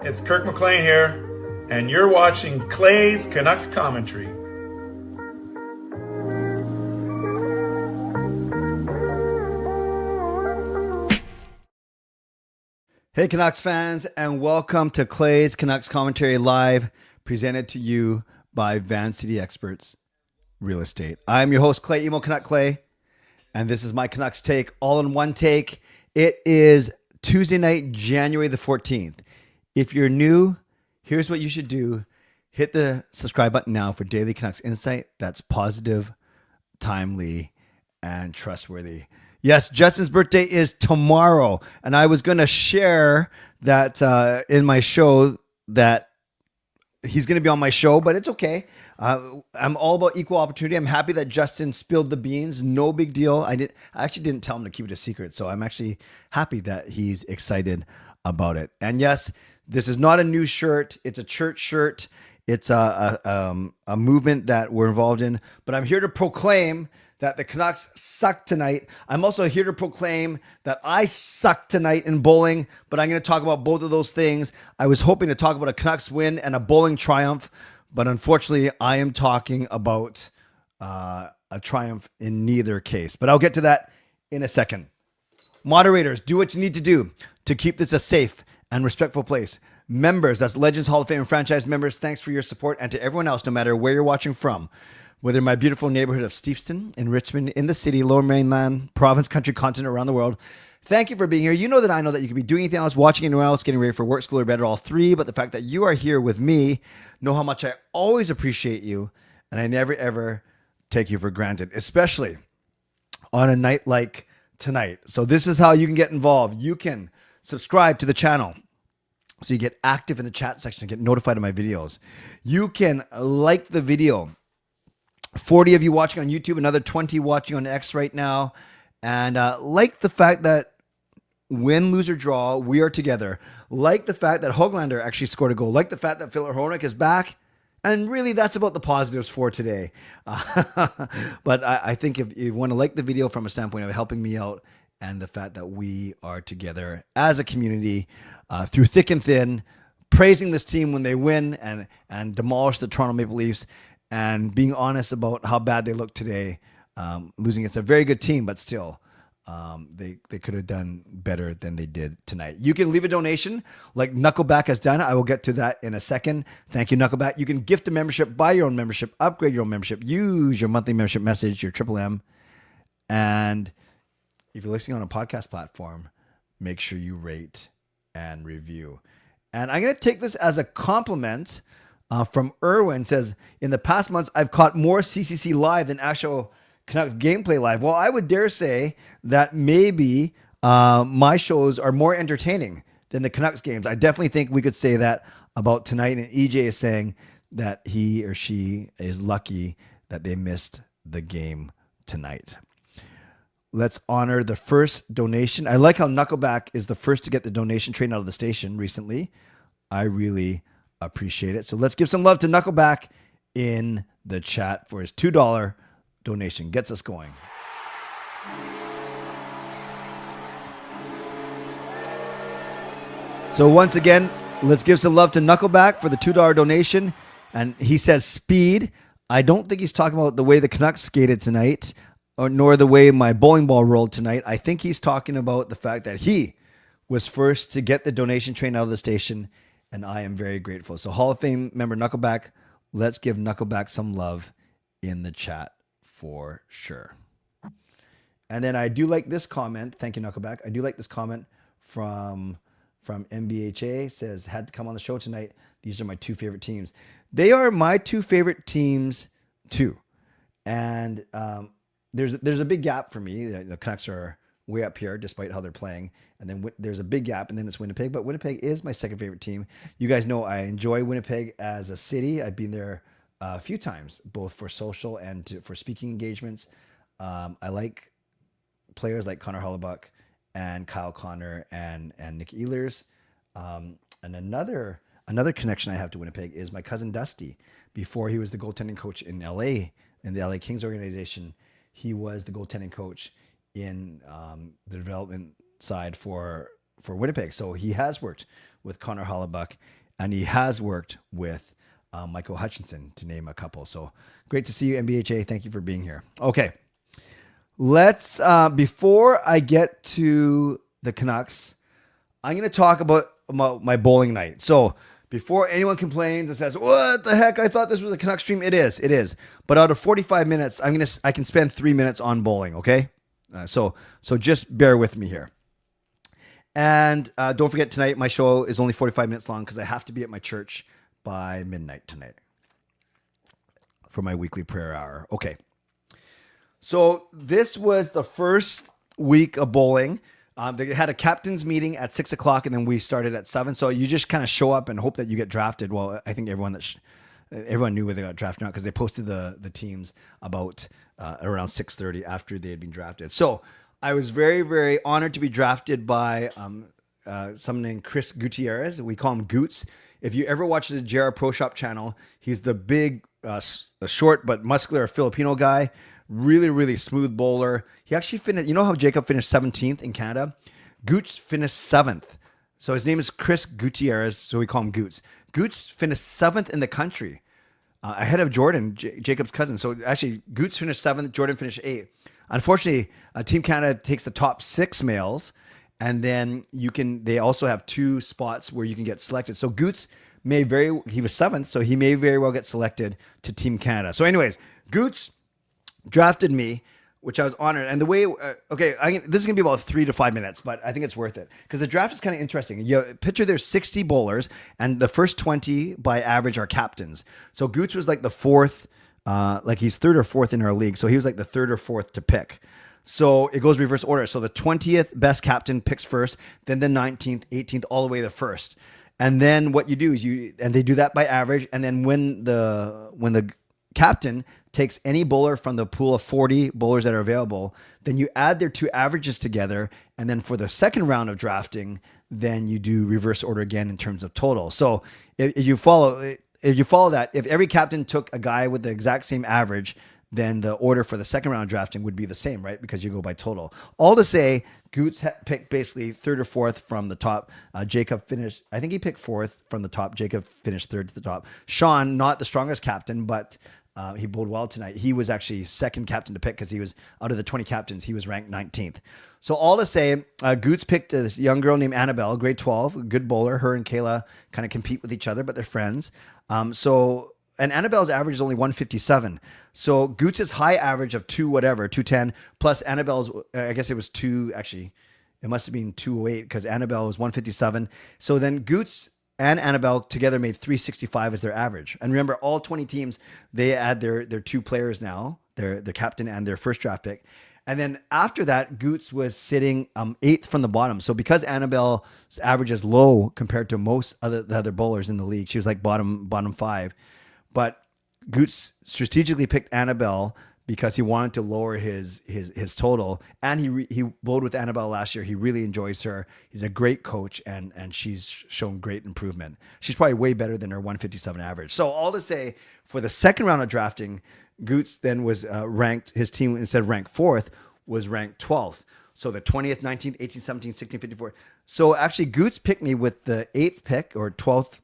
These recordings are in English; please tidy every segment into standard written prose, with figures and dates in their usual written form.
It's Kirk McLean here, and you're watching Clay's Canucks commentary. Hey Canucks fans, and welcome to Clay's Canucks Commentary Live, presented to you by Van City Experts Real Estate. I'm your host, Clay, Emo Canuck Clay, and this is my Canucks take, all in one take. It is Tuesday night, January the 14th. If you're new, here's what you should do. Hit the subscribe button now for daily Canucks insight that's positive, timely, and trustworthy. Yes, Justin's birthday is tomorrow, and I was going to share that in my show that he's going to be on my show, but it's okay. I'm all about equal opportunity. I'm happy that Justin spilled the beans. No big deal. I actually didn't tell him to keep it a secret, so I'm actually happy that he's excited about it. And yes, this is not a new shirt. It's a church shirt. It's a movement that we're involved in. But I'm here to proclaim that the Canucks suck tonight. I'm also here to proclaim that I suck tonight in bowling, but I'm going to talk about both of those things. I was hoping to talk about a Canucks win and a bowling triumph, but unfortunately, I am talking about a triumph in neither case. But I'll get to that in a second. Moderators, do what you need to do to keep this a safe and respectful place. Members, that's Legends Hall of Fame and franchise members, thanks for your support. And to everyone else, no matter where you're watching from, whether in my beautiful neighborhood of Steveston, in Richmond, in the city, Lower Mainland, province, country, continent, around the world, thank you for being here. You know that I know that you could be doing anything else, watching anyone else, getting ready for work, school, or bed, or all three. But the fact that you are here with me, know how much I always appreciate you. And I never, ever take you for granted, especially on a night like tonight. So this is how you can get involved. You can subscribe to the channel so you get active in the chat section and get notified of my videos. You can like the video. 40 of you watching on YouTube, another 20 watching on X right now. And like the fact that win, lose, or draw, we are together. Like the fact that Höglander actually scored a goal. Like the fact that Philip Hronek is back. And really, that's about the positives for today. But I think if you want to like the video from a standpoint of helping me out and the fact that we are together as a community through thick and thin, praising this team when they win and demolish the Toronto Maple Leafs, and being honest about how bad they look today, losing against a very good team, but still, they could have done better than they did tonight. You can leave a donation like Knuckleback has done. I will get to that in a second. Thank you, Knuckleback. You can gift a membership, buy your own membership, upgrade your own membership, use your monthly membership message, your Triple M. And if you're listening on a podcast platform, make sure you rate and review. And I'm going to take this as a compliment from Irwin. Says, in the past months, I've caught more CCC live than actual Canucks gameplay live. Well, I would dare say that maybe my shows are more entertaining than the Canucks games. I definitely think we could say that about tonight. And EJ is saying that he or she is lucky that they missed the game tonight. Let's honor the first donation. I like how Knuckleback is the first to get the donation train out of the station recently. I really appreciate it. So let's give some love to Knuckleback in the chat for his $2 donation. Gets us going. So once again, let's give some love to Knuckleback for the $2 donation. And he says speed. I don't think he's talking about the way the Canucks skated tonight, or nor the way my bowling ball rolled tonight. I think he's talking about the fact that he was first to get the donation train out of the station, and I am very grateful. So Hall of Fame member Knuckleback, let's give Knuckleback some love in the chat for sure. And then I do like this comment. Thank you, Knuckleback. I do like this comment from MBHA. Says, had to come on the show tonight. These are my two favorite teams. They are my two favorite teams too. And there's a big gap for me. The Canucks are way up here despite how they're playing. And then there's a big gap, and then it's Winnipeg. But Winnipeg is my second favorite team. You guys know I enjoy Winnipeg as a city. I've been there a few times, both for social and for speaking engagements. I like players like Connor Hellebuck and Kyle Connor and Nick Ehlers. And another connection I have to Winnipeg is my cousin Dusty. Before he was the goaltending coach in LA, in the LA Kings organization, he was the goaltending coach in the development side for Winnipeg. So he has worked with Connor Hollebuck, and he has worked with Michael Hutchinson, to name a couple. So great to see you, MBHA. Thank you for being here. Okay, let's, before I get to the Canucks, I'm going to talk about my bowling night. So before anyone complains and says, what the heck, I thought this was a Canuck stream. It is. But out of 45 minutes, I can spend 3 minutes on bowling. Okay. So just bear with me here. And don't forget, tonight, my show is only 45 minutes long because I have to be at my church by midnight tonight for my weekly prayer hour. Okay. So this was the first week of bowling. They had a captain's meeting at 6 o'clock, and then we started at 7. So you just kind of show up and hope that you get drafted. Well, I think everyone knew whether they got drafted or not because they posted the teams about around 6:30 after they had been drafted. So I was very, very honored to be drafted by someone named Chris Gutierrez. We call him Goots. If you ever watch the JR Pro Shop channel, he's the big, short but muscular Filipino guy. Really, really smooth bowler. He actually finished, you know how Jacob finished 17th in Canada? Goots finished 7th. So his name is Chris Gutierrez, so we call him Goots. Goots finished 7th in the country, ahead of Jordan, Jacob's cousin. So actually, Goots finished 7th, Jordan finished 8th. Unfortunately, Team Canada takes the top 6 males, and then they also have 2 spots where you can get selected. So Goots he was 7th, so he may very well get selected to Team Canada. So anyways, Goots drafted me, which I was honored. And the way, this is going to be about 3 to 5 minutes, but I think it's worth it because the draft is kind of interesting. You picture there's 60 bowlers, and the first 20 by average are captains. So Goots was like the 4th, he's 3rd or 4th in our league. So he was like the 3rd or 4th to pick. So it goes reverse order. So the 20th best captain picks first, then the 19th, 18th, all the way to the first. And then what you do is they do that by average. And then when the captain takes any bowler from the pool of 40 bowlers that are available, then you add their 2 averages together. And then for the second round of drafting, then you do reverse order again in terms of total. So if you follow that, if every captain took a guy with the exact same average, then the order for the second round of drafting would be the same, right? Because you go by total. All to say, Goots picked basically 3rd or 4th from the top. Jacob finished, I think he picked 4th from the top. Jacob finished 3rd to the top. Sean, not the strongest captain, but he bowled well tonight. He was actually 2nd captain to pick because he was, out of the 20 captains, he was ranked 19th. So all to say, Goots picked this young girl named Annabelle, grade 12, a good bowler. Her and Kayla kind of compete with each other, but they're friends. And Annabelle's average is only 157. So Goots' high average of 210, plus Annabelle's, I guess it was 2, actually, it must have been 208 because Annabelle was 157. So then Goots and Annabelle together made 365 as their average. And remember, all 20 teams, they add their 2 players now, their captain and their first draft pick. And then after that, Goots was sitting 8th from the bottom. So because Annabelle's average is low compared to most other bowlers in the league, she was like bottom 5. But Goots strategically picked Annabelle because he wanted to lower his total. And he bowled with Annabelle last year. He really enjoys her. He's a great coach, and she's shown great improvement. She's probably way better than her 157 average. So all to say, for the second round of drafting, Goots then was ranked, his team, instead of ranked 4th, was ranked 12th. So the 20th, 19th, 18th, 17th, 16th, 54th. So actually, Goots picked me with the 8th pick, or 12th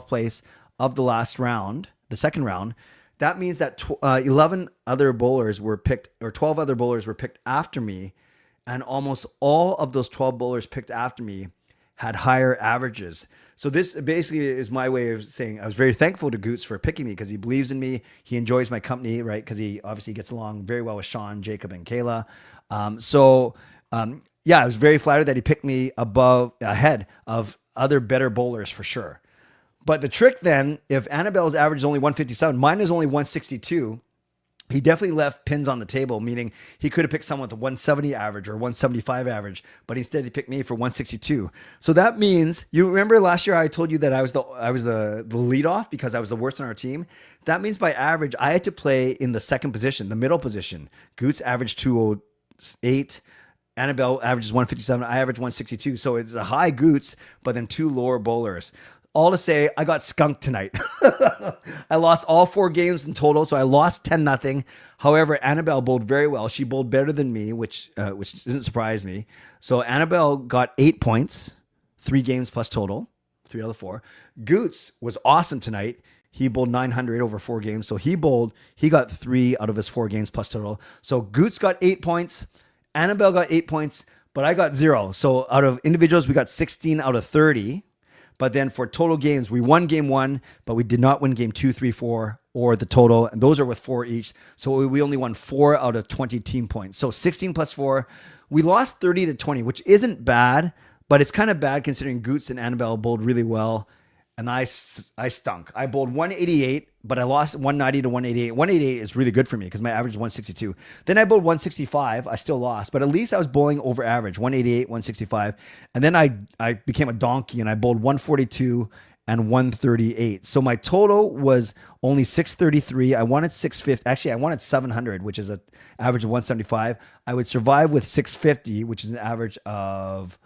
place of the last round, the second round. That means that 11 other bowlers were picked, or 12 other bowlers were picked after me. And almost all of those 12 bowlers picked after me had higher averages. So this basically is my way of saying I was very thankful to Goots for picking me because he believes in me. He enjoys my company, right? Because he obviously gets along very well with Sean, Jacob, and Kayla. I was very flattered that he picked me ahead of other better bowlers for sure. But the trick then, if Annabelle's average is only 157, mine is only 162, he definitely left pins on the table, meaning he could have picked someone with a 170 average or 175 average, but instead he picked me for 162. So that means, you remember last year I told you that I was the leadoff because I was the worst on our team? That means by average, I had to play in the second position, the middle position. Goots averaged 208. Annabelle averages 157. I average 162. So it's a high Goots, but then 2 lower bowlers. All to say, I got skunked tonight. I lost all 4 games in total, so I lost 10-0. However, Annabelle bowled very well. She bowled better than me, which doesn't surprise me. So Annabelle got 8 points 3 games plus total, 3 out of the 4. Goots was awesome tonight. He bowled 900 over 4 games. So he got 3 out of his 4 games plus total. So Goots got 8 points. Annabelle got 8 points, but I got 0. So out of individuals, we got 16 out of 30. But then for total games, we won game 1, but we did not win game 2, 3, 4, or the total. And those are with 4 each. So we only won 4 out of 20 team points. So 16 plus 4. We lost 30-20, which isn't bad, but it's kind of bad considering Goots and Annabelle bowled really well. And I stunk. I bowled 188, but I lost 190 to 188. 188 is really good for me because my average is 162. Then I bowled 165. I still lost, but at least I was bowling over average, 188, 165. And then I became a donkey and I bowled 142 and 138. So my total was only 633. I wanted 650. Actually, I wanted 700, which is an average of 175. I would survive with 650, which is an average of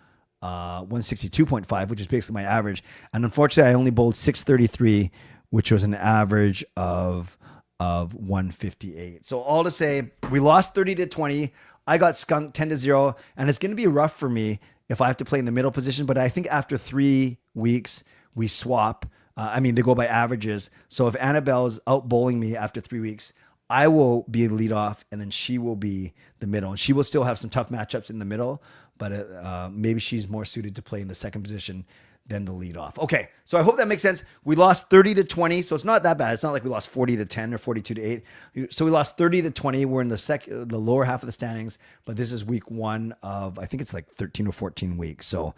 162.5, which is basically my average. And unfortunately, I only bowled 633, which was an average of 158. So all to say, we lost 30-20. I got skunked 10-0, and it's going to be rough for me if I have to play in the middle position. But I think after 3 weeks, we swap. They go by averages. So if Annabelle's out bowling me after 3 weeks, I will be the lead off, and then she will be the middle. And she will still have some tough matchups in the middle, but maybe she's more suited to play in the second position than the lead off. Okay, so I hope that makes sense. We lost 30-20, so it's not that bad. It's not like we lost 40-10 or 42-8. So we lost 30-20. We're in the lower half of the standings, but this is week 1 of, I think it's like 13 or 14 weeks. So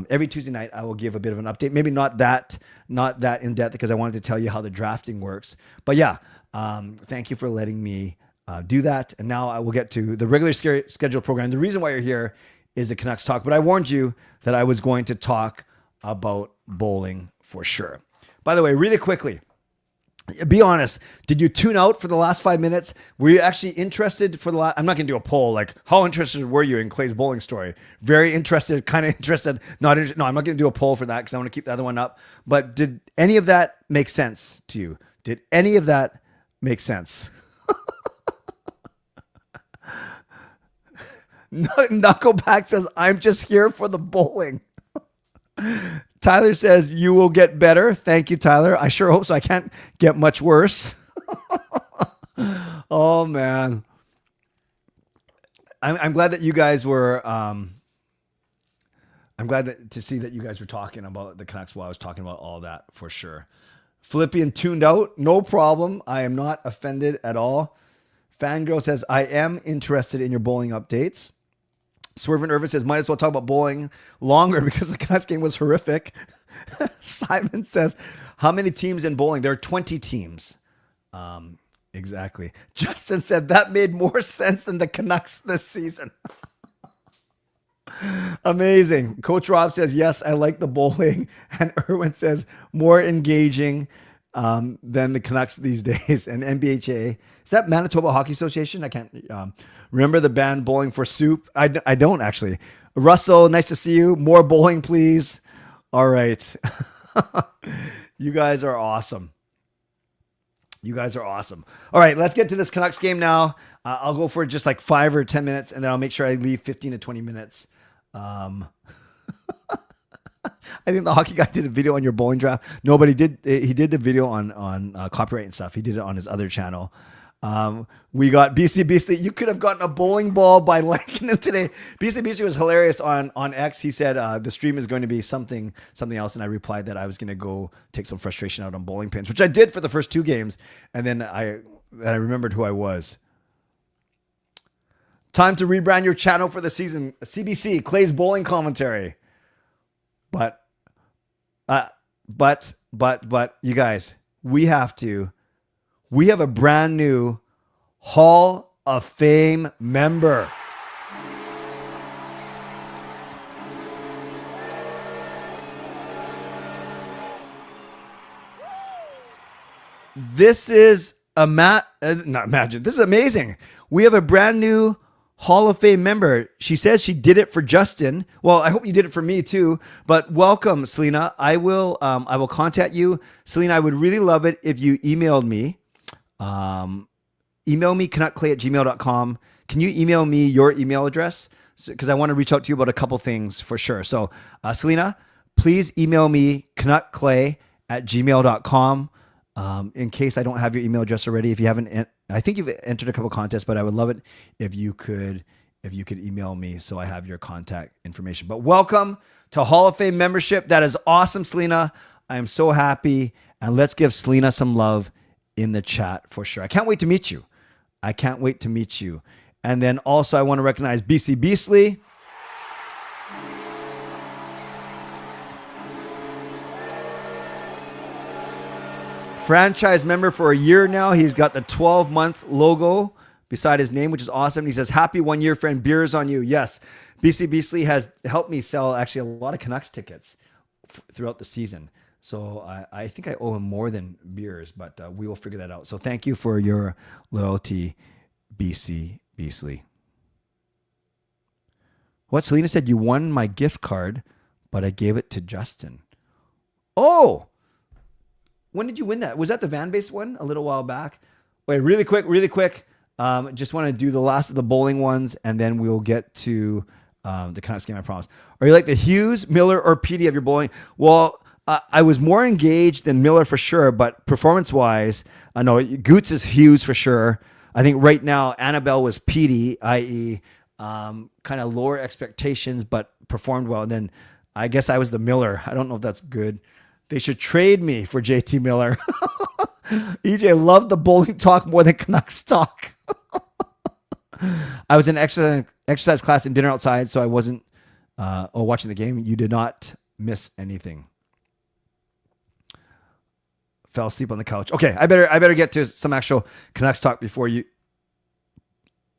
every Tuesday night, I will give a bit of an update. Maybe not that in depth because I wanted to tell you how the drafting works. But yeah, thank you for letting me do that. And now I will get to the regular scheduled program. The reason why you're here is the Canucks talk, but I warned you that I was going to talk about bowling for sure. By the way, really quickly, be honest. Did you tune out for the last 5 minutes? Were you actually interested for the last? I'm not going to do a poll. Like, how interested were you in Clay's bowling story? Very interested, kind of interested, not interested. No, I'm not going to do a poll for that because I want to keep the other one up. But did any of that make sense to you? Did any of that make sense? Knuckleback says, I'm just here for the bowling. Tyler says, you will get better. Thank you, Tyler. I sure hope so. I can't get much worse. Oh, man. I'm glad that you guys were... I'm glad to see that you guys were talking about the Canucks while I was talking about all that for sure. Philippian tuned out. No problem. I am not offended at all. Fangirl says, I am interested in your bowling updates. Swervin Irvin says, might as well talk about bowling longer because the Canucks game was horrific. Simon says, how many teams in bowling? There are 20 teams. Exactly. Justin said, that made more sense than the Canucks this season. Amazing. Coach Rob says, yes, I like the bowling. And Irwin says, more engaging than the Canucks these days. And MBHA. Is that Manitoba Hockey Association? I can't remember the band Bowling for Soup. I don't actually. Russell, nice to see you. More bowling, please. All right. You guys are awesome. You guys are awesome. All right, let's get to this Canucks game now. I'll go for just like 5 or 10 minutes, and then I'll make sure I leave 15 to 20 minutes. I think the hockey guy did a video on your bowling draft. No, but he did a video on copyright and stuff. He did it on his other channel. We got BC Beastly. You could have gotten a bowling ball by liking him today. BC Beastly was hilarious on X. He said the stream is going to be something else, and I replied that I was going to go take some frustration out on bowling pins, which I did for the first 2 games, and then I remembered who I was. Time to rebrand your channel for the season. CBC, Clay's bowling commentary. But you guys, we have a brand new Hall of Fame member. This is this is amazing. We have a brand new Hall of Fame member. She says she did it for Justin. Well, I hope you did it for me too. But welcome, Selena. I will contact you. Selena, I would really love it if you emailed me. Email me, canuckclay@gmail.com. Can you email me your email address? Because I want to reach out to you about a couple things for sure. So, Selena, please email me, canuckclay@gmail.com. In case I don't have your email address already. If you haven't, I think you've entered a couple contests, but I would love it if you could email me so I have your contact information. But welcome to Hall of Fame membership. That is awesome, Selena. I am so happy. And let's give Selena some love in the chat for sure. I can't wait to meet you. And then also I want to recognize BC Beasley. Franchise member for a year now. He's got the 12-month logo beside his name, which is awesome. He says, happy 1 year, friend. Beers on you. Yes. BC Beasley has helped me sell actually a lot of Canucks tickets throughout the season. So I think I owe him more than beers, but we will figure that out. So thank you for your loyalty, BC Beasley. What? Selena said, you won my gift card, but I gave it to Justin. Oh! When did you win that? Was that the van-based one a little while back? Wait, really quick. Just want to do the last of the bowling ones, and then we'll get to the Canucks game, I promise. Are you like the Hughes, Miller, or PD of your bowling? Well, I was more engaged than Miller for sure, but performance-wise, I know Goots is Hughes for sure. I think right now Annabelle was PD, i.e. kind of lower expectations, but performed well. And then I guess I was the Miller. I don't know if that's good. They should trade me for JT Miller. EJ loved the bowling talk more than Canucks talk. I was in exercise class and dinner outside, so I wasn't watching the game. You did not miss anything. Fell asleep on the couch. Okay, I better get to some actual Canucks talk before you.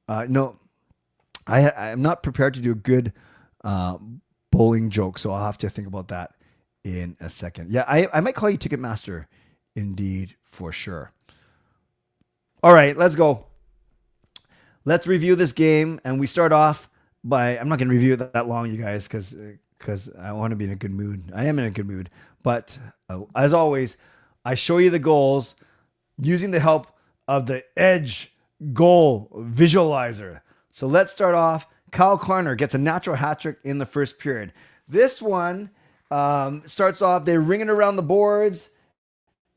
No, I'm not prepared to do a good bowling joke, so I'll have to think about that in a second. Yeah, I might call you Ticketmaster, indeed, for sure. All right, let's go. Let's review this game, and we start off by. I'm not going to review it that long, you guys, because I want to be in a good mood. I am in a good mood, but as always, I show you the goals using the help of the Edge Goal Visualizer. So let's start off. Kyle Connor gets a natural hat trick in the first period. This one starts off, they're ringing around the boards,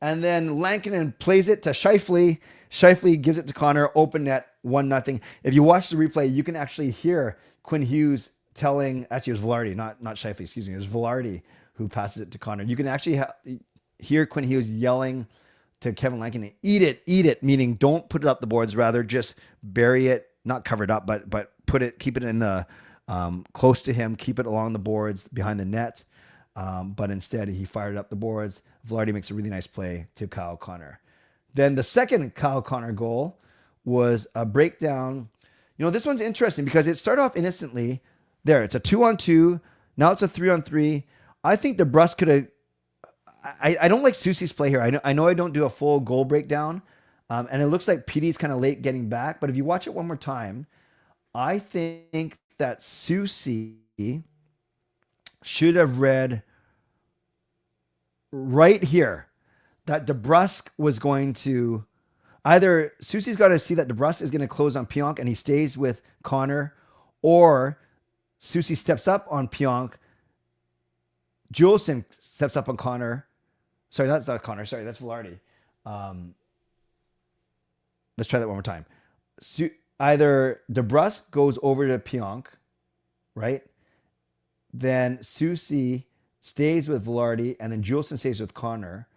and then Lankinen plays it to Scheifele. Scheifele gives it to Connor, open net, 1-0. If you watch the replay, you can actually hear Quinn Hughes telling, actually it was Velarde, not Scheifele, excuse me, it was Velarde who passes it to Connor. You can actually hear Quinn Hughes yelling to Kevin Lankinen, eat it, meaning don't put it up the boards, rather just bury it, not cover it up, but keep it in the, close to him, keep it along the boards behind the net. But instead he fired up the boards. Velarde makes a really nice play to Kyle Connor. Then the second Kyle Connor goal was a breakdown. You know, this one's interesting because it started off innocently. There, it's a 2-on-2. Now it's a 3-on-3. I think DeBrusk could have. I don't like Soucy's play here. I know I don't do a full goal breakdown, and it looks like PD's kind of late getting back. But if you watch it one more time, I think that Soucy should have read right here that DeBrusk was going to either Soucy's got to see that DeBrusk is going to close on Pionk and he stays with Connor, or Soucy steps up on Pionk. Juleson steps up on Connor. Sorry, that's not Connor. Sorry, that's Velarde. Let's try that one more time. Either DeBrusk goes over to Pionk, right? Then Soucy stays with Velarde, and then Juleson stays with Connor.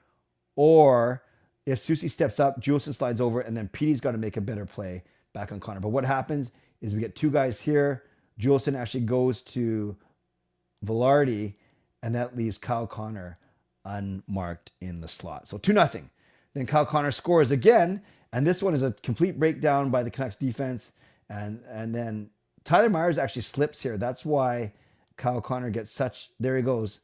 Or if Soucy steps up, Juleson slides over, and then PD's got to make a better play back on Connor. But what happens is we get two guys here. Juleson actually goes to Velarde, and that leaves Kyle Connor unmarked in the slot. So 2-0. Then Kyle Connor scores again, and this one is a complete breakdown by the Canucks defense. And then Tyler Myers actually slips here. That's why Kyle Connor gets such. There he goes.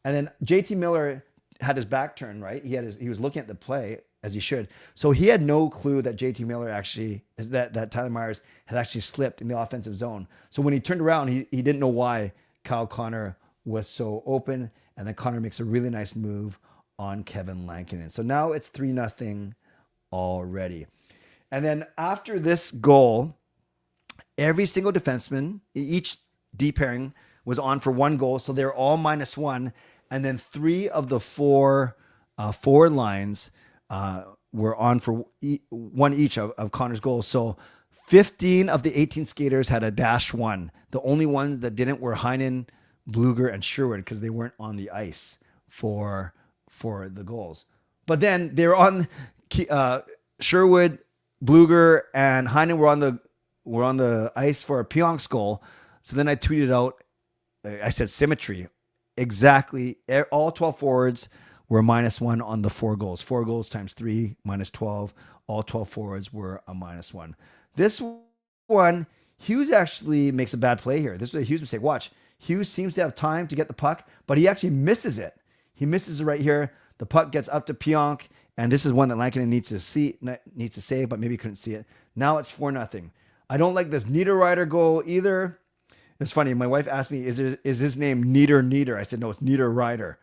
And then JT Miller had his back turned, right? He was looking at the play as he should. So he had no clue that JT Miller actually that Tyler Myers had actually slipped in the offensive zone. So when he turned around, he didn't know why Kyle Connor was so open. And then Connor makes a really nice move on Kevin Lankinen. So now it's 3-0 already. And then after this goal, every single defenseman, each D pairing was on for one goal. So they're all -1. And then 3 of the 4 forward lines were on for one each of Connor's goals. So 15 of the 18 skaters had a -1. The only ones that didn't were Heinen, Bluger, and Sherwood because they weren't on the ice for the goals. But then they were on Sherwood, Bluger, and Heinen were on the ice for a Pionk's goal. So then I tweeted out, I said symmetry. Exactly. All 12 forwards were -1 on the 4 goals. 4 goals times 3, -12. All 12 forwards were a -1. This one, Hughes actually makes a bad play here. This is a Hughes mistake. Watch. Hughes seems to have time to get the puck, but he actually misses it. He misses it right here. The puck gets up to Pionk, and this is one that Lankinen needs to save, but maybe he couldn't see it. Now it's 4-0. I don't like this Niederreiter goal either. It's funny. My wife asked me, is his name Nieder? I said, no, it's Niederreiter.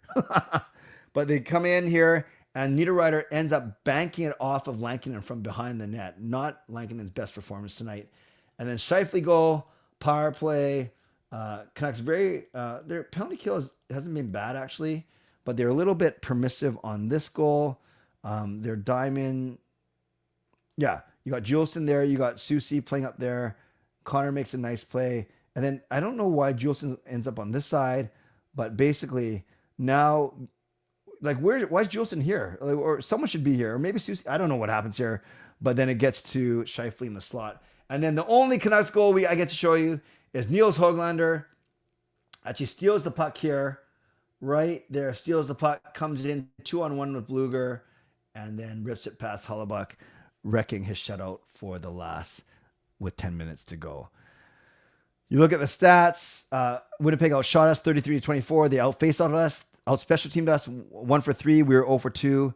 But they come in here, and Niederreiter ends up banking it off of Lankinen from behind the net. Not Lankinen's best performance tonight. And then Scheifele goal, power play. Canucks their penalty kill hasn't been bad actually, but they're a little bit permissive on this goal. Their diamond. Yeah, you got Juleson there. You got Susie playing up there. Connor makes a nice play. And then I don't know why Juleson ends up on this side, but basically now, like, why is Juleson here? Like, or someone should be here, or maybe Susie. I don't know what happens here, but then it gets to Scheifele in the slot. And then the only Canucks goal I get to show you is Niels Höglander. Actually steals the puck here, right there. Steals the puck, comes in 2-on-1 with Bluger, and then rips it past Hellebuyck, wrecking his shutout for the last with 10 minutes to go. You look at the stats. Winnipeg outshot us 33-24. They outfaced us, out special teamed us 1 for 3. We were 0 for 2.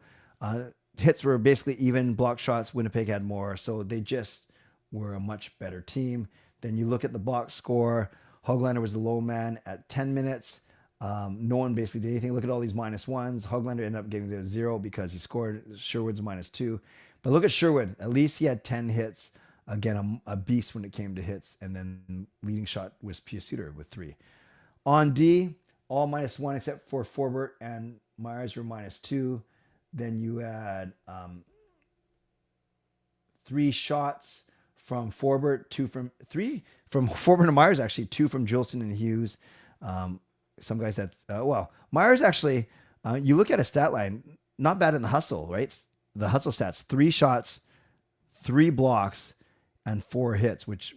Hits were basically even. Block shots, Winnipeg had more. So they just were a much better team. Then you look at the box score. Höglander was the low man at 10 minutes. No one basically did anything. Look at all these -1s. Höglander ended up getting to 0 because he scored. Sherwood's -2. But look at Sherwood. At least he had 10 hits. Again, a beast when it came to hits. And then leading shot was Pius Suter with 3. On D, all -1 except for Forbert and Myers were -2. Then you had 3 shots from Forbert, 3 from Forbert and Myers, actually 2 from Juleson and Hughes. Some guys had, Myers actually, you look at a stat line, not bad in the hustle, right? The hustle stats, 3 shots, 3 blocks, and 4 hits, which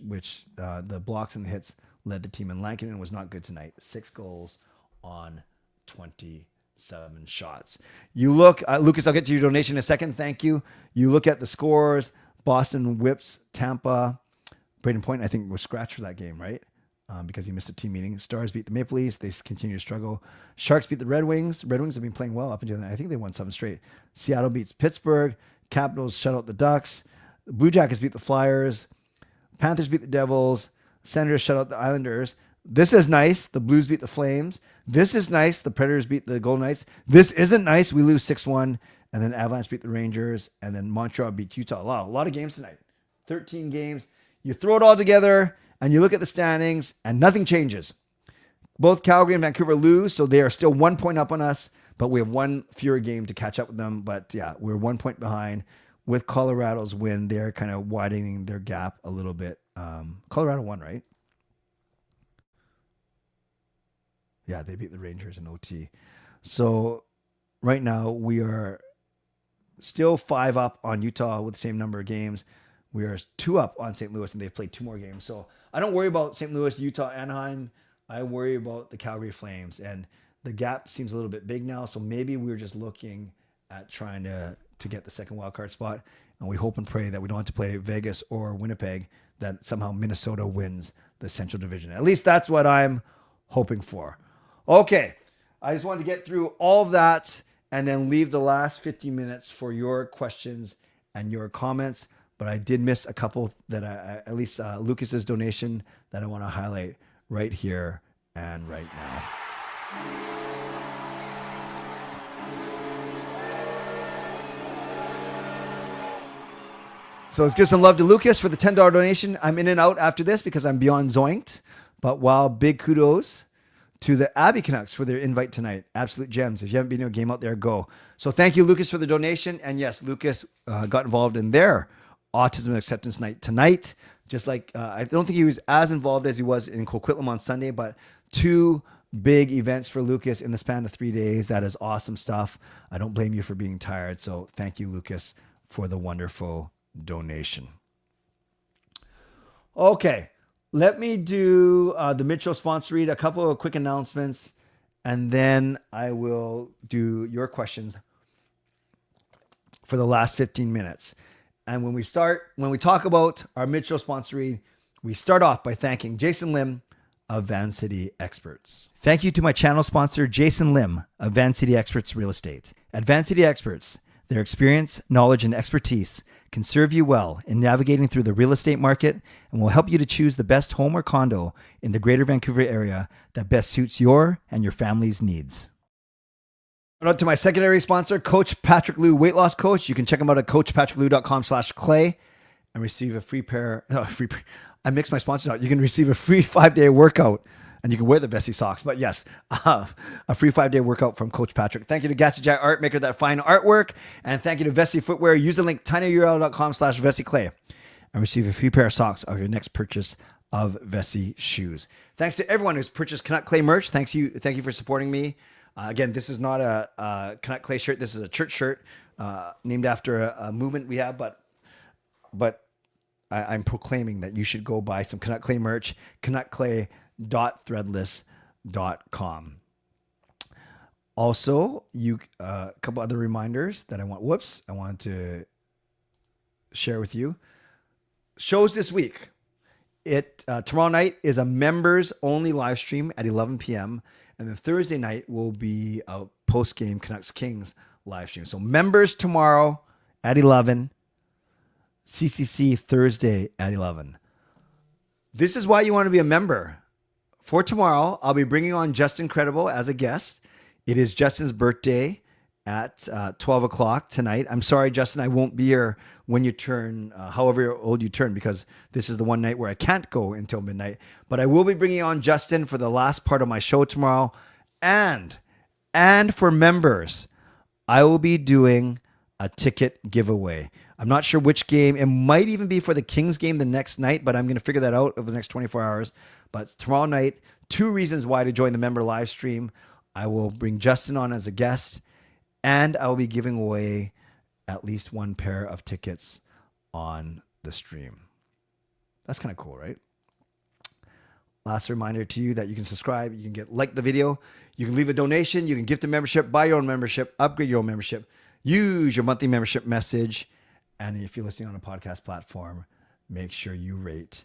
the blocks and the hits led the team. And Lankinen was not good tonight. 6 goals on 27 shots. You look, Lucas, I'll get to your donation in a second. Thank you. You look at the scores. Boston whips Tampa. Braden Point, I think, was scratched for that game, right? Because he missed a team meeting. Stars beat the Maple Leafs. They continue to struggle. Sharks beat the Red Wings. Red Wings have been playing well up until then. I think they won 7 straight. Seattle beats Pittsburgh. Capitals shut out the Ducks. The Blue Jackets beat the Flyers. Panthers beat the Devils. Senators shut out the Islanders. This is nice. The Blues beat the Flames. This is nice. The Predators beat the Golden Knights. This isn't nice. We lose 6-1. And then Avalanche beat the Rangers. And then Montreal beat Utah. A lot of games tonight. 13 games. You throw it all together and you look at the standings and nothing changes. Both Calgary and Vancouver lose, so they are still 1 point up on us, but we have 1 fewer game to catch up with them. But yeah, we're 1 point behind. With Colorado's win, they're kind of widening their gap a little bit. Colorado won, right? Yeah, they beat the Rangers in OT. So right now we are still 5 up on Utah with the same number of games. We are 2 up on St. Louis, and they've played 2 more games. So I don't worry about St. Louis, Utah, Anaheim. I worry about the Calgary Flames. And the gap seems a little bit big now. So maybe we're just looking at trying to get the second wildcard spot. And we hope and pray that we don't have to play Vegas or Winnipeg, that somehow Minnesota wins the Central Division. At least that's what I'm hoping for. Okay. I just wanted to get through all of that and then leave the last 15 minutes for your questions and your comments. But I did miss a couple that at least Lucas's donation that I want to highlight right here and right now. So let's give some love to Lucas for the $10 donation. I'm in and out after this because I'm beyond zoinked. But wow, big kudos to the Abbey Canucks for their invite tonight. Absolute gems. If you haven't been to a game out there, go. So thank you, Lucas, for the donation. And yes, Lucas got involved in their autism acceptance night tonight. Just like, I don't think he was as involved as he was in Coquitlam on Sunday, but 2 big events for Lucas in the span of 3 days. That is awesome stuff. I don't blame you for being tired. So thank you, Lucas, for the wonderful donation. Okay, let me do the Mitchell sponsor read, a couple of quick announcements, and then I will do your questions for the last 15 minutes. And when we talk about our Mitchell sponsor read, we start off by thanking Jason Lim of Van City Experts. Thank you to my channel sponsor, Jason Lim of Van City Experts Real Estate. At Van City Experts, their experience, knowledge, and expertise can serve you well in navigating through the real estate market and will help you to choose the best home or condo in the Greater Vancouver area that best suits your and your family's needs. Shout out to my secondary sponsor, Coach Patrick Liu, weight loss coach. You can check him out at coachpatrickliu.com/clay and receive a free pair. I mixed my sponsors out. You can receive a free 5-day workout, and you can wear the Vessi socks. But yes, a free 5-day workout from Coach Patrick. Thank you to Gassy Jack Art, maker of that fine artwork. And thank you to Vessi Footwear. Use the link tinyurl.com/VessiClay and receive a free pair of socks of your next purchase of Vessi shoes. Thanks to everyone who's purchased Canuck Clay merch. Thank you for supporting me. Again, this is not a Canuck Clay shirt. This is a church shirt named after a movement we have. But I'm proclaiming that you should go buy some Canuck Clay merch, canuckclay.threadless.com. Also, a couple other reminders that I want to share with you. Shows this week. Tomorrow night is a members only live stream at 11 p.m. And then Thursday night will be a post-game Canucks Kings live stream. So members tomorrow at 11, CCC Thursday at 11. This is why you want to be a member. For tomorrow, I'll be bringing on Justin Credible as a guest. It is Justin's birthday at 12 o'clock tonight. I'm sorry, Justin, I won't be here when you turn, however old you turn, because this is the one night where I can't go until midnight. But I will be bringing on Justin for the last part of my show tomorrow. And for members, I will be doing a ticket giveaway. I'm not sure which game. It might even be for the Kings game the next night, but I'm going to figure that out over the next 24 hours. But tomorrow night, 2 reasons why to join the member live stream. I will bring Justin on as a guest, and I will be giving away at least 1 pair of tickets on the stream. That's kind of cool, right? Last reminder to you that you can subscribe, you can like the video, you can leave a donation, you can gift a membership, buy your own membership, upgrade your own membership, use your monthly membership message, and if you're listening on a podcast platform, make sure you rate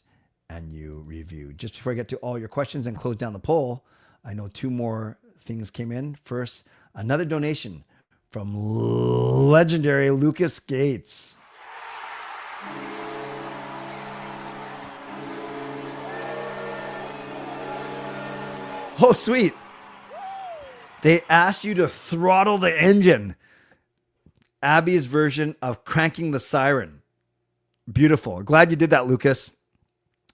and you review. Just before I get to all your questions and close down the poll, I know 2 more things came in. First, another donation from legendary Lucas Gates. Oh, sweet. They asked you to throttle the engine. Abby's version of cranking the siren. Beautiful. Glad you did that, Lucas.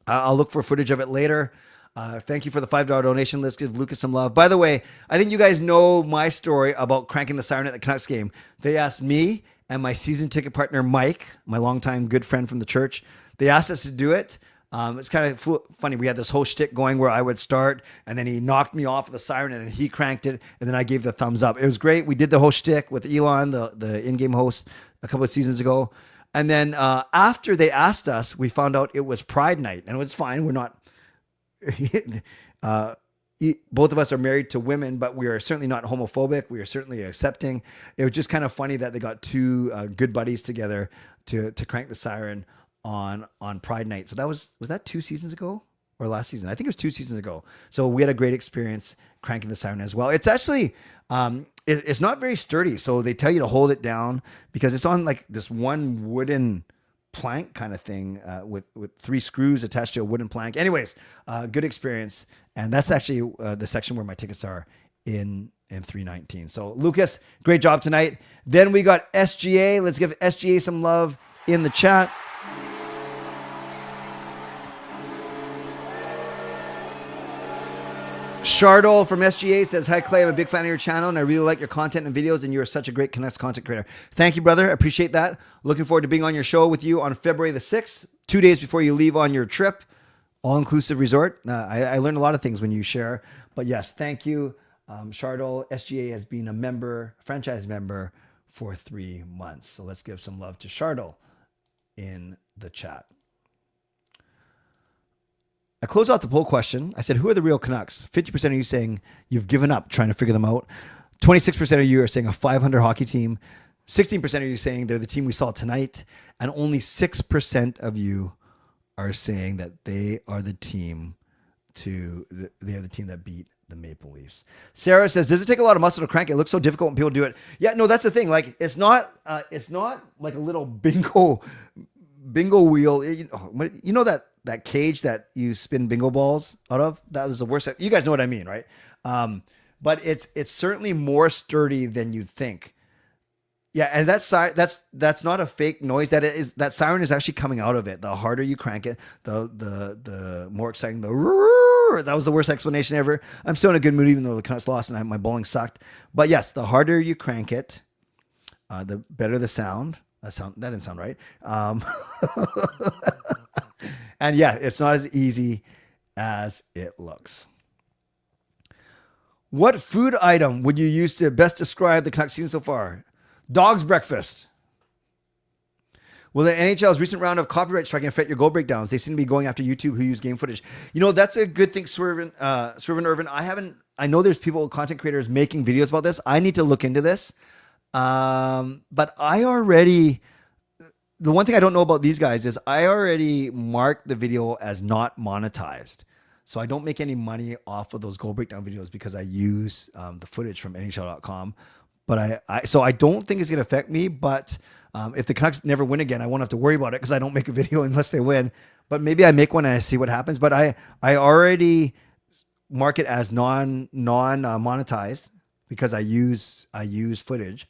I'll look for footage of it later. Thank you for the $5 donation. Let's give Lucas some love. By the way, I think you guys know my story about cranking the siren at the Canucks game. They asked me and my season ticket partner, Mike, my longtime good friend from the church. They asked us to do it. It's kind of funny. We had this whole shtick going where I would start, and then he knocked me off of the siren, and then he cranked it, and then I gave the thumbs up. It was great. We did the whole shtick with Elon, the in-game host, a couple of seasons ago. And then after they asked us, we found out it was Pride Night, and it was fine. We're not... both of us are married to women, but we are certainly not homophobic. We are certainly accepting. It was just kind of funny that they got 2 good buddies together to crank the siren on Pride Night. So was that 2 seasons ago or last season? I think it was 2 seasons ago. So we had a great experience cranking the siren as well. It's actually, it's not very sturdy. So they tell you to hold it down because it's on like this one wooden plank kind of thing with 3 screws attached to a wooden plank. Anyways, good experience. And that's actually the section where my tickets are in 319. So Lucas, great job tonight. Then we got SGA. Let's give SGA some love in the chat. Shardol from SGA says, hi, Clay. I'm a big fan of your channel, and I really like your content and videos, and you are such a great Canucks content creator. Thank you, brother. I appreciate that. Looking forward to being on your show with you on February the 6th, 2 days before you leave on your trip. All-inclusive resort. I learned a lot of things when you share. But yes, thank you. Shardol, SGA has been a member, franchise member for 3 months. So let's give some love to Shardol in the chat. I close out the poll question. I said, who are the real Canucks? 50% of you saying you've given up trying to figure them out. 26% of you are saying a 500 hockey team. 16% of you saying they're the team we saw tonight. And only 6% of you are saying that they are the team that beat the Maple Leafs. Sarah says, does it take a lot of muscle to crank it? It looks so difficult when people do it. Yeah, no, that's the thing. Like, it's not like a little bingo wheel. You know that cage that you spin bingo balls out of? That was the worst. You guys know what I mean, right? But it's certainly more sturdy than you'd think. Yeah, and that's not a fake noise. That siren is actually coming out of it. The harder you crank it, the more exciting the roar. That was the worst explanation ever. I'm still in a good mood even though the Canucks lost and my bowling sucked. But yes, the harder you crank it, the better the sound. That didn't sound right. And yeah, it's not as easy as it looks. What food item would you use to best describe the Canucks season so far? Dog's breakfast. Will the NHL's recent round of copyright striking affect your goal breakdowns? They seem to be going after YouTube who use game footage. You know, that's a good thing, Swervin Irvin. I know there's people, content creators making videos about this. I need to look into this. But the one thing I don't know about these guys is I already marked the video as not monetized. So I don't make any money off of those goal breakdown videos because I use the footage from NHL.com. But so I don't think it's going to affect me. But if the Canucks never win again, I won't have to worry about it because I don't make a video unless they win. But maybe I make one and I see what happens. But I already mark it as non monetized because I use footage.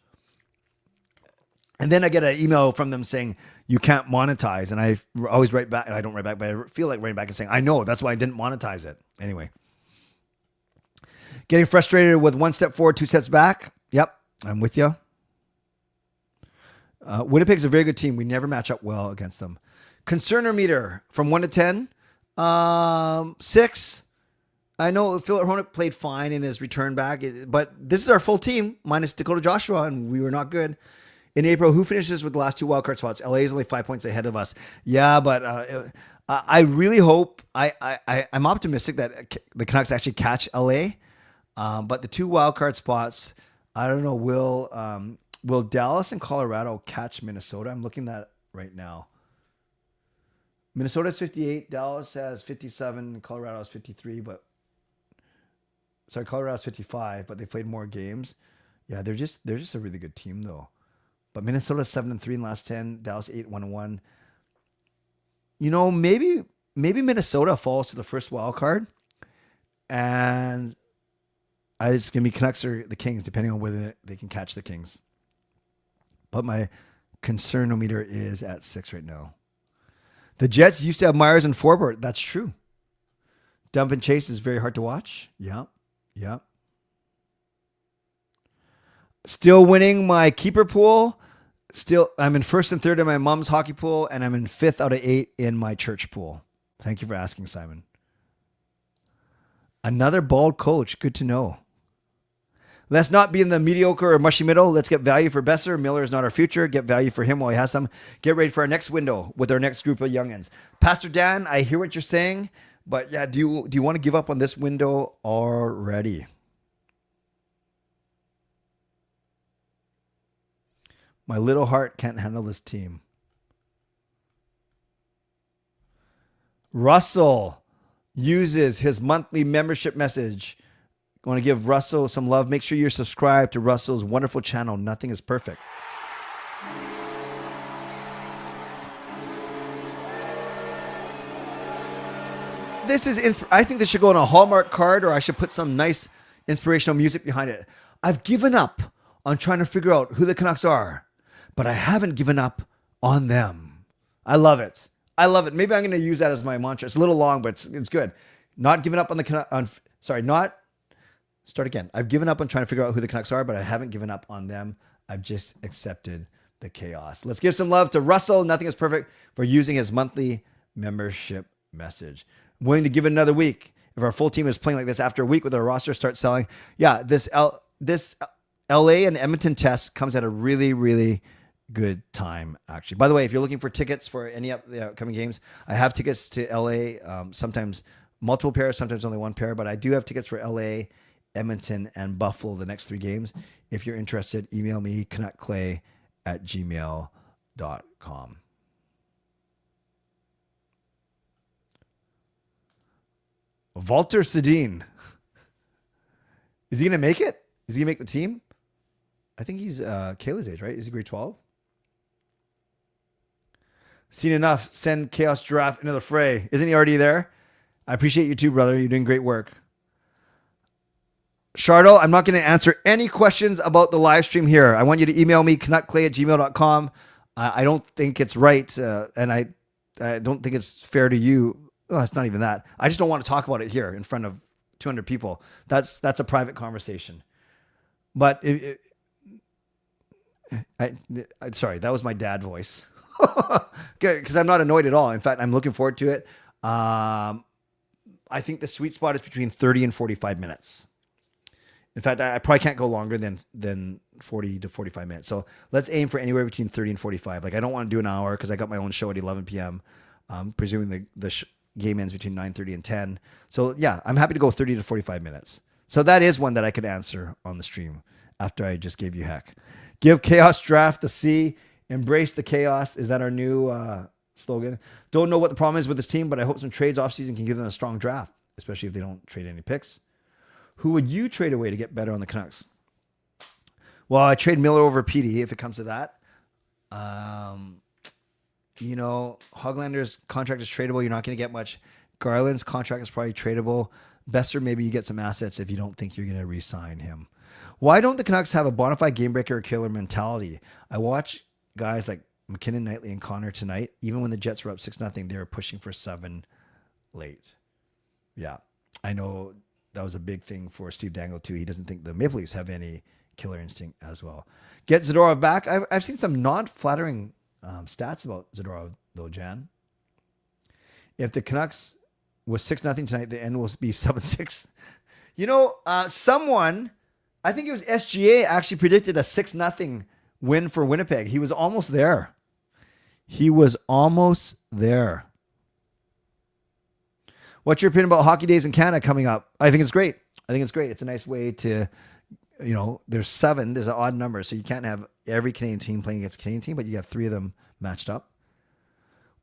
And then I get an email from them saying you can't monetize, and I always write back, and I don't write back, but I feel like writing back and saying I know that's why I didn't monetize it. Anyway, getting frustrated with 1 step forward, 2 steps back. Yep, I'm with you. Winnipeg's a very good team. We never match up well against them. Concerner meter from 1 to 10, 6. I know Philip Hronek played fine in his return back, but this is our full team minus Dakota Joshua, and we were not good. In April, who finishes with the last 2 wildcard spots? LA is only 5 points ahead of us. Yeah, but I really hope I'm optimistic that the Canucks actually catch LA. But the 2 wildcard spots, I don't know. Will Dallas and Colorado catch Minnesota? I'm looking at that right now. Minnesota has 58. Dallas has 57. Colorado has 53. Colorado has 55. But they played more games. Yeah, they're just a really good team though. But Minnesota's 7-3 in the last 10. Dallas 8-1-1. You know, maybe Minnesota falls to the first wild card, and it's gonna be Canucks or the Kings, depending on whether they can catch the Kings. But my concernometer is at 6 right now. The Jets used to have Myers and Forbort. That's true. Dump and Chase is very hard to watch. Yeah. Still winning my keeper pool. I'm in 1st and 3rd in my mom's hockey pool, and I'm in 5th out of 8 in my church pool. Thank you for asking, Simon. Another bald coach. Good to know. Let's not be in the mediocre or mushy middle. Let's get value for Besser. Miller is not our future. Get value for him while he has some. Get ready for our next window with our next group of youngins. Pastor Dan, I hear what you're saying, but yeah, do you want to give up on this window already? My little heart can't handle this team. Russell uses his monthly membership message. I want to give Russell some love. Make sure you're subscribed to Russell's wonderful channel. Nothing is perfect. I think this should go on a Hallmark card, or I should put some nice inspirational music behind it. I've given up on trying to figure out who the Canucks are, but I haven't given up on them. I love it. Maybe I'm going to use that as my mantra. It's a little long, but it's good. Not giving up on not start again. I've given up on trying to figure out who the Canucks are, but I haven't given up on them. I've just accepted the chaos. Let's give some love to Russell. Nothing is perfect for using his monthly membership message. I'm willing to give it another week. If our full team is playing like this after a week with our roster, start selling. Yeah, this LA and Edmonton test comes at a really, really good time, actually. By the way, if you're looking for tickets for any of the upcoming games, I have tickets to LA, sometimes multiple pairs, sometimes only one pair, but I do have tickets for LA, Edmonton, and Buffalo the next 3 games. If you're interested, email me, canuckclay@gmail.com. Walter Sedin. Is he going to make it? Is he going to make the team? I think he's Kayla's age, right? Is he grade 12? Seen enough. Send Chaos Giraffe into the fray. Isn't he already there? I appreciate you too, brother. You're doing great work. Shardo, I'm not going to answer any questions about the live stream here. I want you to email me, canuckclay@gmail.com. I don't think it's right, and I don't think it's fair to you. Oh, it's not even that. I just don't want to talk about it here in front of 200 people. That's a private conversation. But sorry, that was my dad voice. Because I'm not annoyed at all. In fact, I'm looking forward to it. I think the sweet spot is between 30 and 45 minutes. In fact, I probably can't go longer than 40 to 45 minutes. So let's aim for anywhere between 30 and 45. Like, I don't want to do an hour because I got my own show at 11 p.m. Presuming the game ends between 9:30 and 10. So yeah, I'm happy to go 30 to 45 minutes. So that is one that I could answer on the stream after I just gave you heck. Give Chaos Draft the C. Embrace the chaos. Is that our new slogan? Don't know what the problem is with this team, but I hope some trades offseason can give them a strong draft, especially if they don't trade any picks. Who would you trade away to get better on the Canucks? Well, I trade Miller over PD if it comes to that. Hoglander's contract is tradable. You're not going to get much. Garland's contract is probably tradable. Besser, maybe you get some assets if you don't think you're going to re-sign him. Why don't the Canucks have a bona fide game breaker or killer mentality? I watch guys like McKinnon, Knightley, and Connor tonight. Even when the Jets were up 6-0, they were pushing for 7 late. Yeah, I know that was a big thing for Steve Dangle too. He doesn't think the Maple Leafs have any killer instinct as well. Get Zadorov back. I've seen some non-flattering stats about Zadorov though, Jan. If the Canucks was 6-0 tonight, the end will be 7-6. Someone, I think it was SGA, actually predicted a 6-0 win for Winnipeg. He was almost there. What's your opinion about Hockey Days in Canada coming up? I think it's great. It's a nice way to, there's 7. There's an odd number. So you can't have every Canadian team playing against a Canadian team, but you have 3 of them matched up.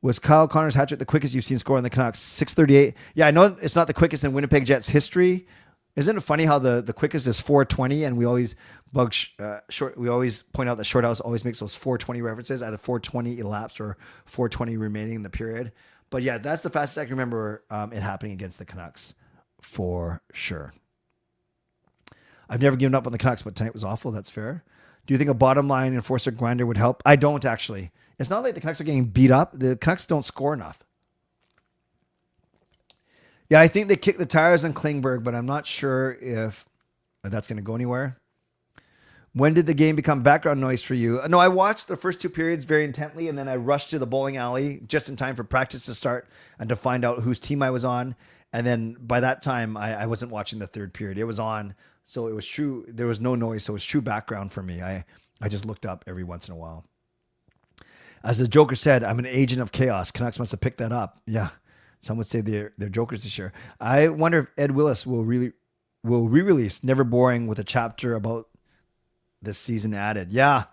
Was Kyle Connor's hat trick the quickest you've seen score on the Canucks? 6:38. Yeah, I know it's not the quickest in Winnipeg Jets history. Isn't it funny how the quickest is 4:20, and we always we always point out that Shorthouse always makes those 4:20 references, either 4:20 elapsed or 4:20 remaining in the period. But yeah, that's the fastest I can remember it happening against the Canucks for sure. I've never given up on the Canucks, but tonight was awful. That's fair. Do you think a bottom line enforcer grinder would help? I don't actually. It's not like the Canucks are getting beat up. The Canucks don't score enough. Yeah, I think they kicked the tires on Klingberg, but I'm not sure if that's going to go anywhere. When did the game become background noise for you? No, I watched the first 2 periods very intently, and then I rushed to the bowling alley just in time for practice to start and to find out whose team I was on. And then by that time, I wasn't watching the 3rd period. It was on, so it was true. There was no noise, so it was true background for me. I just looked up every once in a while. As the Joker said, I'm an agent of chaos. Canucks must have picked that up. Yeah. Some would say they're jokers this year. I wonder if Ed Willis will re-release Never Boring with a chapter about this season added. Yeah,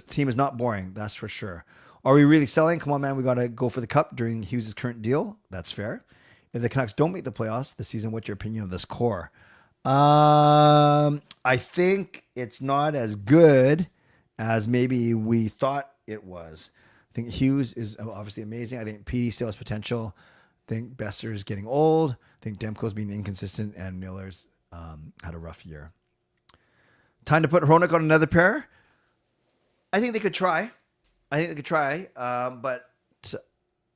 team is not boring. That's for sure. Are we really selling? Come on, man. We got to go for the cup during Hughes' current deal. That's fair. If the Canucks don't make the playoffs this season, what's your opinion of this core? I think it's not as good as maybe we thought it was. I think Hughes is obviously amazing. I think PD still has potential. I think Besser is getting old. I think Demko's being inconsistent, and Miller's had a rough year. Time to put Hronek on another pair. I think they could try. But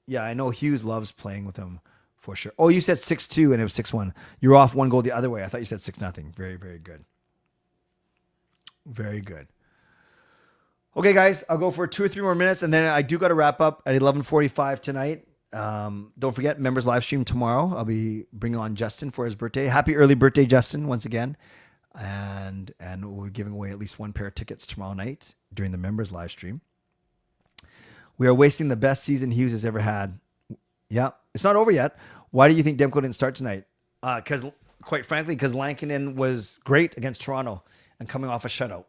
yeah, I know Hughes loves playing with him for sure. Oh, you said 6-2 and it was 6-1. You're off one goal the other way. I thought you said 6-0. Very, very good. Very good. Okay, guys, I'll go for 2 or 3 more minutes, and then I do got to wrap up at 11:45 tonight. Don't forget, members live stream tomorrow. I'll be bringing on Justin for his birthday. Happy early birthday, Justin, once again. And we're giving away at least 1 pair of tickets tomorrow night during the members live stream. We are wasting the best season Hughes has ever had. Yeah, it's not over yet. Why do you think Demko didn't start tonight? Because, quite frankly, because Lankinen was great against Toronto and coming off a shutout.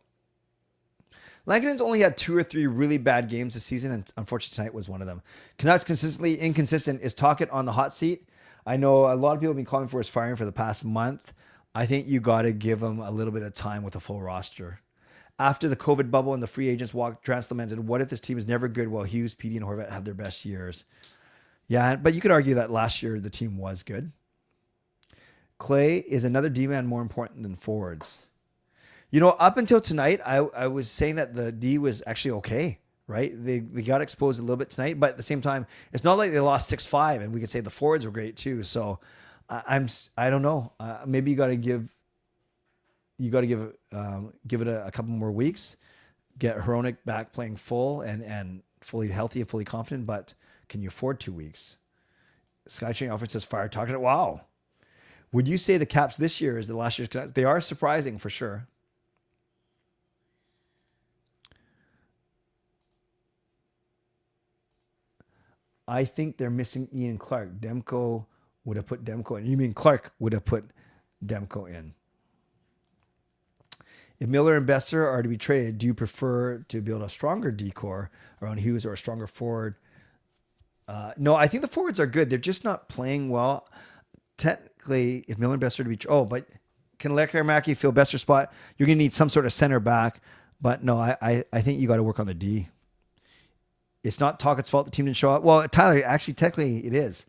Lankinen's only had 2 or 3 really bad games this season, and unfortunately tonight was one of them. Canucks consistently inconsistent. Is Tocchet on the hot seat? I know a lot of people have been calling for his firing for the past month. I think you got to give him a little bit of time with a full roster. After the COVID bubble and the free agents walked, Trans lamented, what if this team is never good while Hughes, PD, and Horvat have their best years? Yeah, but you could argue that last year the team was good. Clay, is another D-man more important than forwards? You know, up until tonight, I was saying that the D was actually okay, right? They got exposed a little bit tonight, but at the same time, it's not like they lost 6-5, and we could say the forwards were great too. So I don't know. Maybe you got to give it a couple more weeks, get Hronik back playing full and fully healthy and fully confident. But can you afford 2 weeks? Skychain Alfred says fire talking. Wow. Would you say the Caps this year is the last year's Canucks? They are surprising for sure. I think they're missing Ian Clark. Demko would have put Demko in. You mean Clark would have put Demko in? If Miller and Besser are to be traded, do you prefer to build a stronger decor around Hughes or a stronger forward? No, I think the forwards are good. They're just not playing well. Technically, if Miller and Besser are to be... but can Lekkerimäki fill Besser's spot? You're going to need some sort of center back. But no, I think you got to work on the D. It's not Tocchet's fault the team didn't show up. Well, Tyler, actually, technically it is.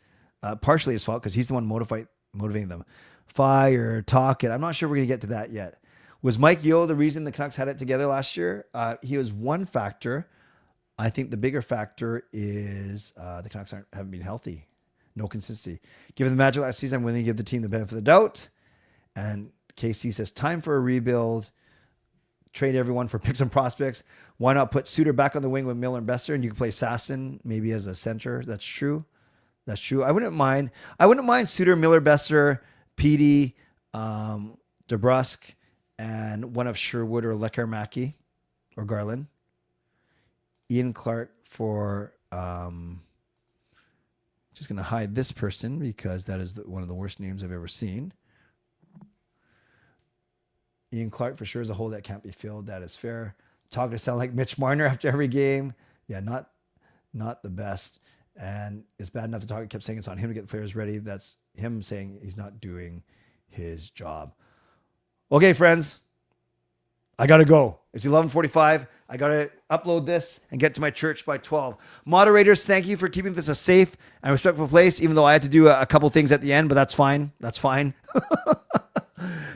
Partially his fault because he's the one motivating them. Fire, Tocchet. I'm not sure we're going to get to that yet. Was Mike Yeo the reason the Canucks had it together last year? He was one factor. I think the bigger factor is the Canucks haven't been healthy. No consistency. Given the magic last season, I'm willing to give the team the benefit of the doubt. And KC says, time for a rebuild. Trade everyone for picks and prospects. Why not put Suter back on the wing with Miller and Besser, and you can play Sasson maybe as a center? That's true. I wouldn't mind Suter, Miller, Besser, Petey, DeBrusk, and one of Sherwood or Lekkerimäki or Garland. Ian Clark for just going to hide this person because that is one of the worst names I've ever seen. Ian Clark for sure is a hole that can't be filled. That is fair. Talk to sound like Mitch Marner after every game. Yeah, not the best. And it's bad enough to talk. Kept saying it's on him to get the players ready. That's him saying he's not doing his job. Okay, friends. I got to go. It's 11:45. I got to upload this and get to my church by 12. Moderators, thank you for keeping this a safe and respectful place, even though I had to do a couple things at the end, but that's fine. That's fine.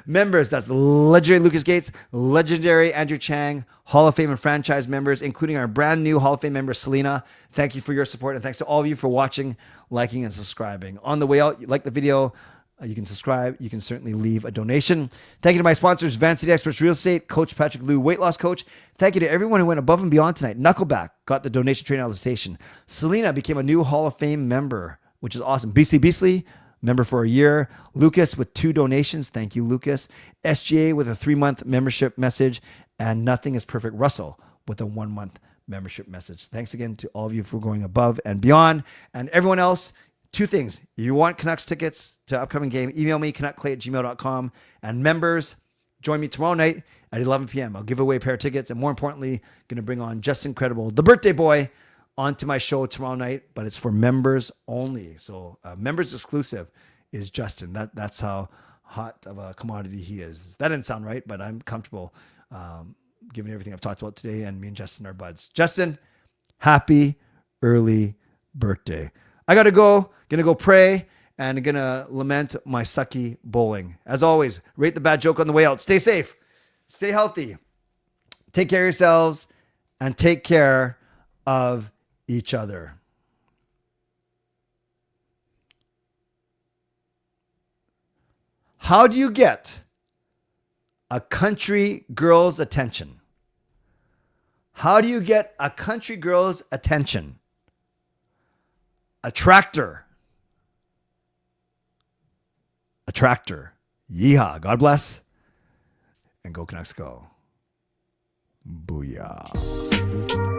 Members, that's legendary Lucas Gates, legendary Andrew Chang, Hall of Fame and franchise members, including our brand new Hall of Fame member, Selena. Thank you for your support, and thanks to all of you for watching, liking, and subscribing. On the way out, you like the video, you can subscribe. You can certainly leave a donation. Thank you to my sponsors, Vancity Experts Real Estate, Coach Patrick Liu, weight loss coach. Thank you to everyone who went above and beyond tonight. Knuckleback got the donation train out of the station. Selena became a new Hall of Fame member, which is awesome. BC Beasley, member for a year. Lucas with 2 donations. Thank you, Lucas. SGA with a 3-month membership message. And Nothing is Perfect Russell with a 1-month membership message. Thanks again to all of you for going above and beyond. And everyone else, 2 things. If you want Canucks tickets to upcoming game, email me, canuckclay@gmail.com. And members, join me tomorrow night at 11 p.m. I'll give away a pair of tickets. And more importantly, going to bring on Justin Credible, the birthday boy, onto my show tomorrow night. But it's for members only. So members exclusive is Justin. That's how hot of a commodity he is. That didn't sound right, but I'm comfortable given everything I've talked about today. And me and Justin are buds. Justin, happy early birthday. I got to go. Going to go pray and going to lament my sucky bowling. As always, rate the bad joke on the way out. Stay safe. Stay healthy. Take care of yourselves and take care of each other. How do you get a country girl's attention? How do you get a country girl's attention? A tractor. A tractor. Yeehaw. God bless. And go Canucks go. Booyah.